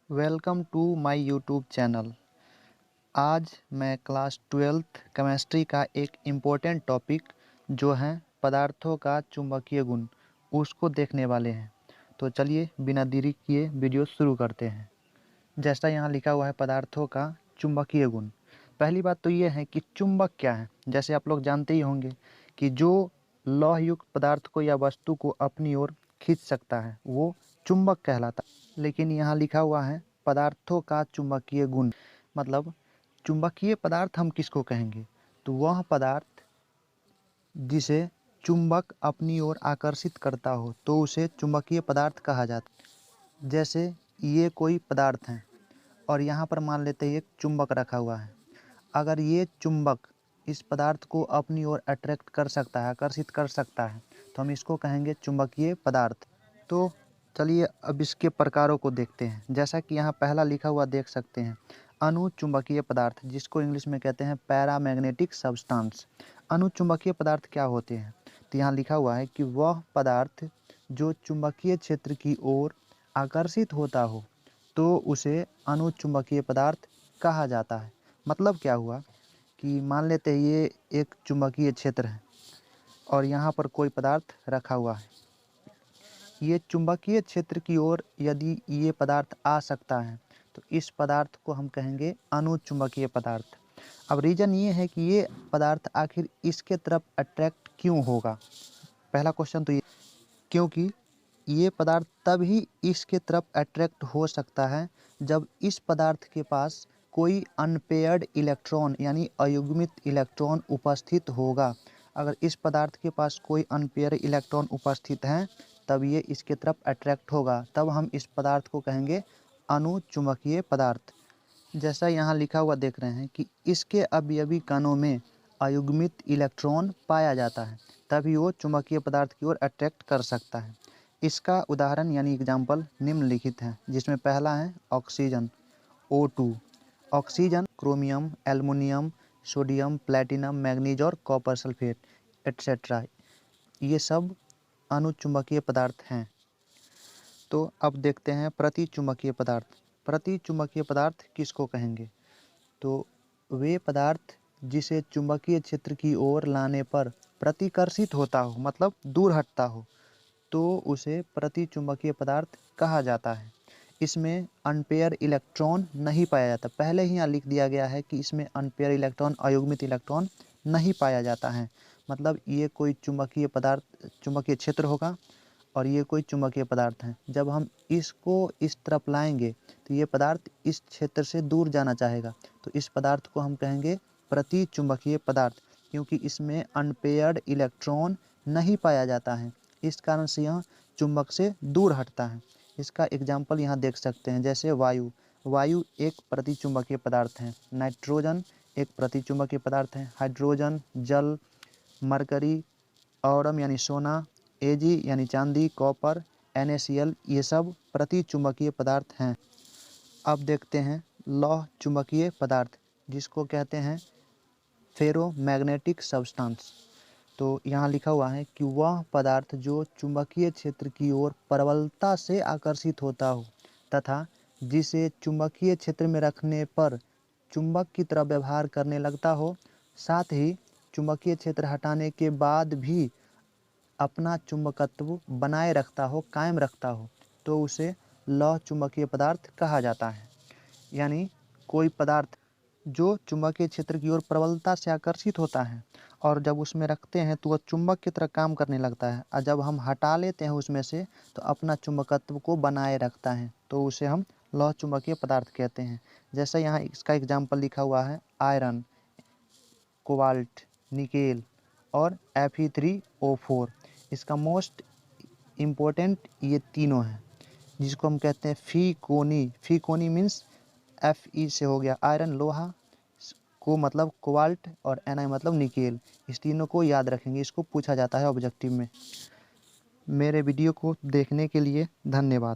Welcome to my YouTube channel. आज मैं class 12th chemistry का एक इम्पोर्टेंट टॉपिक जो है पदार्थों का चुंबकीय गुण उसको देखने वाले हैं। तो चलिए बिना देरी किए वीडियो शुरू करते हैं। जैसा यहाँ लिखा हुआ है पदार्थों का चुंबकीय गुण। पहली बात तो ये है कि चुंबक क्या है। जैसे आप लोग जानते ही होंगे कि जो लौहयुक्त पदार्थ को या वस्तु को अपनी ओर खींच सकता है वो चुंबक कहलाता है। लेकिन यहाँ लिखा हुआ है पदार्थों का चुंबकीय गुण, मतलब चुंबकीय पदार्थ हम किसको कहेंगे? तो वह पदार्थ जिसे चुंबक अपनी ओर आकर्षित करता हो तो उसे चुंबकीय पदार्थ कहा जाता है। जैसे ये कोई पदार्थ है और यहाँ पर मान लेते हैं एक चुंबक रखा हुआ है। अगर ये चुंबक इस पदार्थ को अपनी ओर अट्रैक्ट कर सकता है, आकर्षित कर सकता है, तो हम इसको कहेंगे चुंबकीय पदार्थ। तो चलिए अब इसके प्रकारों को देखते हैं। जैसा कि यहाँ पहला लिखा हुआ देख सकते हैं, अनुचुंबकीय पदार्थ, जिसको इंग्लिश में कहते हैं पैरामैग्नेटिक सब्सटेंस। अनुचुंबकीय पदार्थ क्या होते हैं? तो यहाँ लिखा हुआ है कि वह पदार्थ जो चुंबकीय क्षेत्र की ओर आकर्षित होता हो तो उसे अनुचुंबकीय पदार्थ कहा जाता है। मतलब क्या हुआ कि मान लेते हैं ये एक चुंबकीय क्षेत्र है और यहाँ पर कोई पदार्थ रखा हुआ है। ये चुंबकीय क्षेत्र की ओर यदि ये पदार्थ आ सकता है तो इस पदार्थ को हम कहेंगे अनुचुंबकीय पदार्थ। अब रीज़न ये है कि ये पदार्थ आखिर इसके तरफ अट्रैक्ट क्यों होगा। पहला क्वेश्चन तो ये, क्योंकि ये पदार्थ तभी इसके तरफ अट्रैक्ट हो सकता है जब इस पदार्थ के पास कोई अनपेयर्ड इलेक्ट्रॉन यानी अयुग्मित इलेक्ट्रॉन उपस्थित होगा। अगर इस पदार्थ के पास कोई अनपेयर इलेक्ट्रॉन उपस्थित हैं तब ये इसके तरफ अट्रैक्ट होगा, तब हम इस पदार्थ को कहेंगे अनुचुंबकीय पदार्थ। जैसा यहाँ लिखा हुआ देख रहे हैं कि इसके अवयवी कणों में अयुग्मित इलेक्ट्रॉन पाया जाता है, तभी वो चुंबकीय पदार्थ की ओर अट्रैक्ट कर सकता है। इसका उदाहरण यानी एग्जाम्पल निम्नलिखित हैं, जिसमें पहला है oxygen O2। Oxygen chromium, aluminium, sodium, platinum, manganese और कॉपर सल्फेट एट्सेट्रा, ये सब अनुचुंबकीय पदार्थ हैं। तो अब देखते हैं प्रतिचुंबकीय पदार्थ। प्रतिचुंबकीय पदार्थ किसको कहेंगे? तो वे पदार्थ जिसे चुंबकीय क्षेत्र की ओर लाने पर प्रतिकर्षित होता हो, मतलब दूर हटता हो, तो उसे प्रतिचुंबकीय पदार्थ कहा जाता है। इसमें अनपेयर इलेक्ट्रॉन नहीं पाया जाता। पहले ही यहाँ लिख दिया गया है कि इसमें अनपेयर इलेक्ट्रॉन, अयुग्मित इलेक्ट्रॉन नहीं पाया जाता है। मतलब ये कोई चुंबकीय पदार्थ, चुंबकीय क्षेत्र होगा और ये कोई चुंबकीय पदार्थ है। जब हम इसको इस तरफ लाएंगे तो ये पदार्थ इस क्षेत्र से दूर जाना चाहेगा, तो इस पदार्थ को हम कहेंगे प्रतिचुंबकीय पदार्थ, क्योंकि इसमें अनपेयर्ड इलेक्ट्रॉन नहीं पाया जाता है। इस कारण से यह चुंबक से दूर हटता है। इसका एग्जाम्पल यहाँ देख सकते हैं, जैसे वायु। वायु एक प्रतिचुंबकीय पदार्थ है। नाइट्रोजन एक प्रतिचुंबकीय पदार्थ है। हाइड्रोजन, जल, मरकरी, ऑरम यानी सोना, एजी यानी चांदी, कॉपर, NaCl, ये सब प्रतिचुंबकीय पदार्थ हैं। अब देखते हैं लौह चुंबकीय पदार्थ, जिसको कहते हैं फेरोमैग्नेटिक सब्सटेंस। तो यहाँ लिखा हुआ है कि वह पदार्थ जो चुंबकीय क्षेत्र की ओर प्रबलता से आकर्षित होता हो तथा जिसे चुंबकीय क्षेत्र में रखने पर चुंबक की तरह व्यवहार करने लगता हो, साथ ही चुंबकीय क्षेत्र हटाने के बाद भी अपना चुंबकत्व बनाए रखता हो, कायम रखता हो, तो उसे लौह चुंबकीय पदार्थ कहा जाता है। यानी कोई पदार्थ जो चुंबकीय क्षेत्र की ओर प्रबलता से आकर्षित होता है और जब उसमें रखते हैं तो वह चुंबक की तरह काम करने लगता है, और जब हम हटा लेते हैं उसमें से तो अपना चुंबकत्व को बनाए रखता है, तो उसे हम लौह चुंबकीय पदार्थ कहते हैं। जैसे यहाँ इसका एग्जाम्पल लिखा हुआ है आयरन, कोबाल्ट, निकेल और Fe3O4। इसका मोस्ट इम्पोर्टेंट ये तीनों हैं, जिसको हम कहते हैं फीकोनी। फीकोनी मीन्स Fe से हो गया आयरन, लोहा, को मतलब कोबाल्ट और Na मतलब निकेल। इस तीनों को याद रखेंगे, इसको पूछा जाता है ऑब्जेक्टिव में। मेरे वीडियो को देखने के लिए धन्यवाद।